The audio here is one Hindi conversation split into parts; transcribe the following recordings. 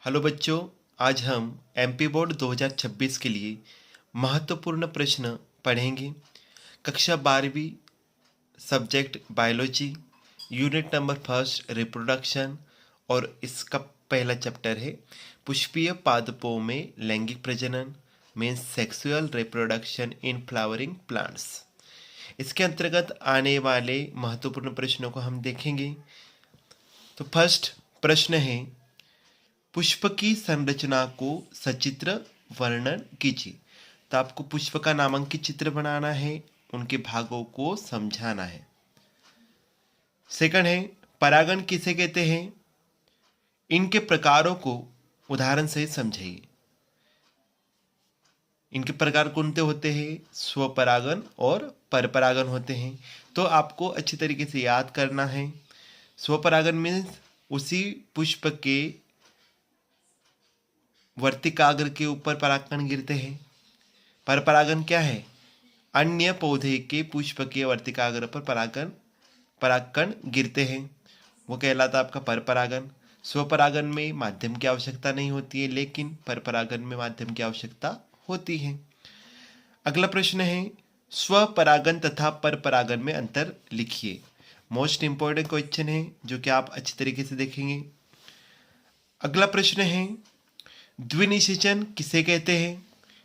हेलो बच्चों, आज हम एमपी बोर्ड 2026 के लिए महत्वपूर्ण प्रश्न पढ़ेंगे। कक्षा 12वीं, subject biology, unit number first reproduction, और इसका पहला चैप्टर है पुष्पीय पादपों में लैंगिक प्रजनन, means sexual reproduction in flowering plants. इसके अंतर्गत आने वाले महत्वपूर्ण प्रश्नों को हम देखेंगे। तो फर्स्ट प्रश्न है, पुष्प की संरचना को सचित्र वर्णन कीजिए। तो आपको पुष्प का नामांकित चित्र बनाना है, उनके भागों को समझाना है। सेकंड है, परागण किसे कहते हैं, इनके प्रकारों को उदाहरण से समझाइए। इनके प्रकार कौन से होते हैं, स्वपरागण और परपरागण होते हैं। तो आपको अच्छी तरीके से याद करना है। स्वपरागण मीन्स उसी पुष्प के वर्तिकाग्र के ऊपर परागकण गिरते हैं। परपरागण क्या है, अन्य पौधे के पुष्प के वर्तिकाग्र पर परागकण गिरते हैं, वो कहलाता है आपका परपरागण। स्वपरागण में माध्यम की आवश्यकता नहीं होती है, लेकिन परपरागण में माध्यम की आवश्यकता होती है। अगला प्रश्न है, स्वपरागण तथा परपरागण में अंतर लिखिए। मोस्ट इंपॉर्टेंट क्वेश्चन है जो कि आप अच्छी तरीके से देखेंगे। अगला प्रश्न है, द्विनिषेचन किसे कहते हैं,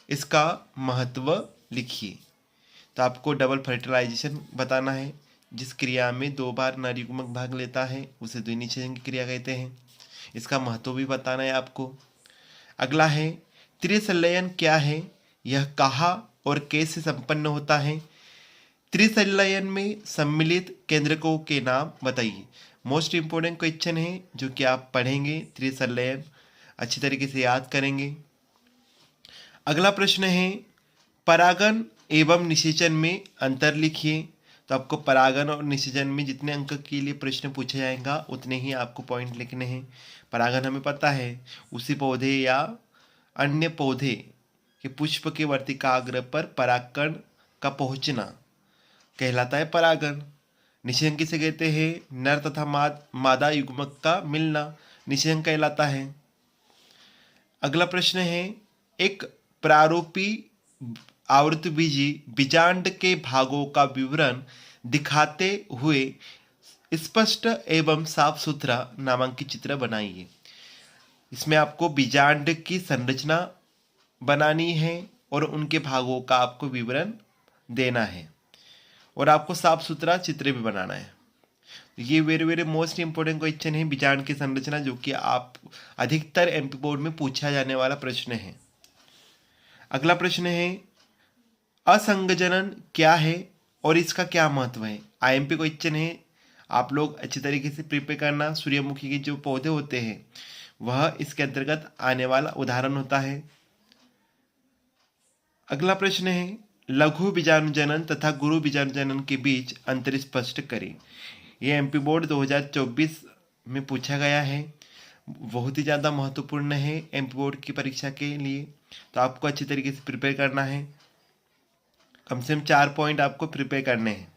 इसका महत्व लिखिए। तो आपको डबल फर्टिलाइजेशन बताना है। जिस क्रिया में 2 बार नर युग्मक भाग लेता है उसे द्विनिषेचन की क्रिया कहते हैं। इसका महत्व भी बताना है आपको। अगला है, त्रिसंलयन क्या है, यह कहाँ और कैसे संपन्न होता है। त्रिसंलयन में सम्मिलित केंद्रकों के नाम बताइए। मोस्ट इंपोर्टेंट क्वेश्चन है जो कि आप पढ़ेंगे, त्रिसंलयन अच्छी तरीके से याद करेंगे। अगला प्रश्न है, परागण एवं निषेचन में अंतर लिखिए। तो आपको परागण और निषेचन में जितने अंक के लिए प्रश्न पूछा जाएगा उतने ही आपको पॉइंट लिखने हैं। परागण हमें पता है, उसी पौधे या अन्य पौधे के पुष्प के वर्तिकाग्र पर परागकण का पहुंचना कहलाता है परागण। निषेचन किसे कहते हैं, नर तथा मादा युग्मक का मिलना निषेचन कहलाता है। अगला प्रश्न है, एक प्रारूपी आवृतबीजी बीजांड के भागों का विवरण दिखाते हुए स्पष्ट एवं साफ सुथरा नामांकित चित्र बनाइए। इसमें आपको बीजांड की संरचना बनानी है और उनके भागों का आपको विवरण देना है, और आपको साफ सुथरा चित्र भी बनाना है। ये very very most important question है, बीजांड की संरचना, जो कि आप अधिकतर एमपी बोर्ड में पूछा जाने वाला प्रश्न है। अगला प्रश्न है, असंगजनन क्या है और इसका क्या महत्व है। आईएमपी क्वेश्चन है, आप लोग अच्छी तरीके से प्रिपेयर करना। सूर्यमुखी के जो पौधे होते हैं वह इसके अंतर्गत आने वाला उदाहरण होता है। अगला प्रश्न है, लघु बीजाणुजनन तथा गुरु बीजाणुजनन के बीच अंतर स्पष्ट करें। यह एमपी बोर्ड 2024 में पूछा गया है, बहुत ही ज़्यादा महत्वपूर्ण है एमपी बोर्ड की परीक्षा के लिए। तो आपको अच्छी तरीके से प्रिपेयर करना है, कम से कम 4 पॉइंट आपको प्रिपेयर करने हैं।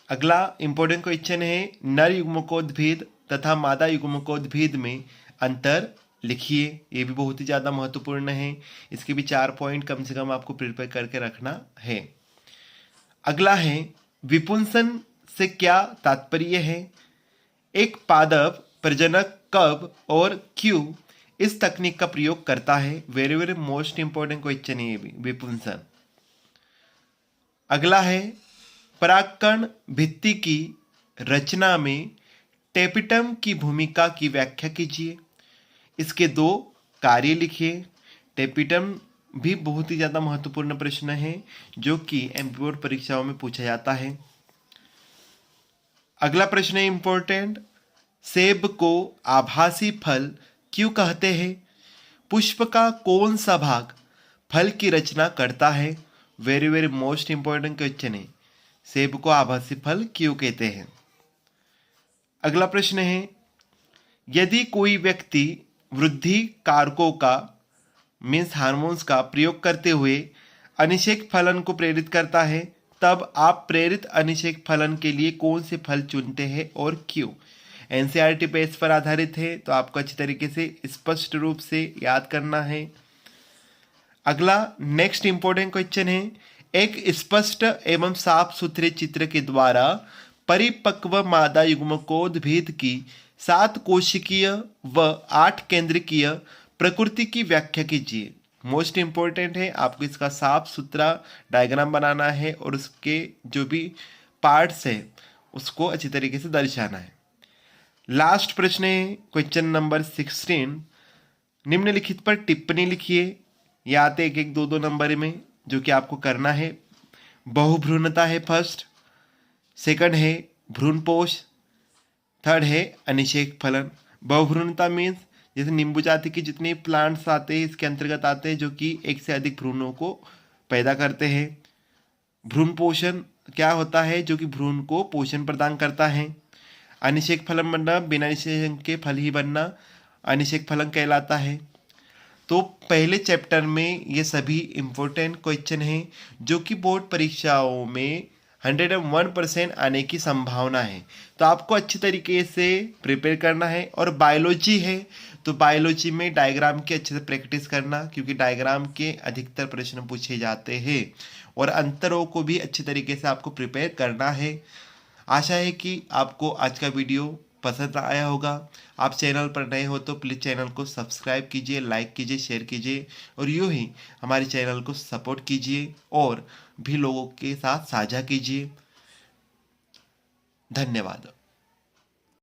अगला इंपॉर्टेंट क्वेश्चन है, नर युग्मकोद्भिद तथा मादा युग्मकोद्भिद में अंतर लिखिए। ये भी बहुत ही ज़्यादा महत्वपूर्ण है, इसके भी 4 पॉइंट कम से कम आपको प्रिपेयर करके रखना है। अगला है, विपुंसन से क्या तात्पर्य है। एक पादप प्रजनक कब और क्यों इस तकनीक का प्रयोग करता है। Very very most important question है ये भी, विपुंसन। अगला है, परागकण भित्ति की रचना में टेपिटम की भूमिका की व्याख्या कीजिए। इसके 2 कार्य लिखिए। टेपिटम भी बहुत ही ज़्यादा महत्वपूर्ण प्रश्न है जो कि एमपी बोर्ड परीक्षाओं में पूछा जाता है। अगला प्रश्न है इंपॉर्टेंट, सेब को आभासी फल क्यों कहते हैं। पुष्प का कौन सा भाग फल की रचना करता है। Very very most important question है, सेब को आभासी फल क्यों कहते हैं। अगला प्रश्न है, यदि कोई व्यक्ति वृद्धि कारकों का मीन्स हार्मोन्स का प्रयोग करते हुए अनिषेक फलन को प्रेरित करता है, तब आप प्रेरित अनिषेक फलन के लिए कौन से फल चुनते हैं और क्यों। एनसीईआरटी पेज पर आधारित है, तो आपको अच्छी तरीके से स्पष्ट रूप से याद करना है। अगला नेक्स्ट इंपॉर्टेंट क्वेश्चन है, एक स्पष्ट एवं साफ सुथरे चित्र के द्वारा परिपक्व मादा युग्मकोद्भिद की 7 कोशिकीय व 8 केंद्रकीय प्रकृति की व्याख्या कीजिए। मोस्ट इंपॉर्टेंट है, आपको इसका साफ सुथरा डायग्राम बनाना है और उसके जो भी पार्ट्स है उसको अच्छी तरीके से दर्शाना है। लास्ट प्रश्न है क्वेश्चन नंबर 16, निम्नलिखित पर टिप्पणी लिखिए। ये आते एक एक दो नंबर में, जो कि आपको करना है। बहुभ्रूणता है फर्स्ट, सेकंड है भ्रूणपोष, थर्ड है अनिषेक फलन। बहुभ्रूणता मीन्स जैसे नींबू जाति के जितने प्लांट्स आते हैं इसके अंतर्गत आते हैं, जो कि एक से अधिक भ्रूणों को पैदा करते हैं। भ्रूण पोषण क्या होता है, जो कि भ्रूण को पोषण प्रदान करता है। अनिषेक फलन बनना, बिना निषेचन के फल ही बनना अनिषेक फलन कहलाता है। तो पहले चैप्टर में ये सभी इम्पोर्टेंट क्वेश्चन हैं जो कि बोर्ड परीक्षाओं में 101% आने की संभावना है। तो आपको अच्छी तरीके से प्रिपेयर करना है। और बायोलॉजी है तो बायोलॉजी में डायग्राम की अच्छे से प्रैक्टिस करना, क्योंकि डायग्राम के अधिकतर प्रश्न पूछे जाते हैं और अंतरों को भी अच्छी तरीके से आपको प्रिपेयर करना है। आशा है कि आपको आज का वीडियो पसंद आया होगा। आप चैनल पर नए हो तो प्लीज़ चैनल को सब्सक्राइब कीजिए, लाइक कीजिए, शेयर कीजिए और यूं ही हमारे चैनल को सपोर्ट कीजिए और भी लोगों के साथ साझा कीजिए। धन्यवाद।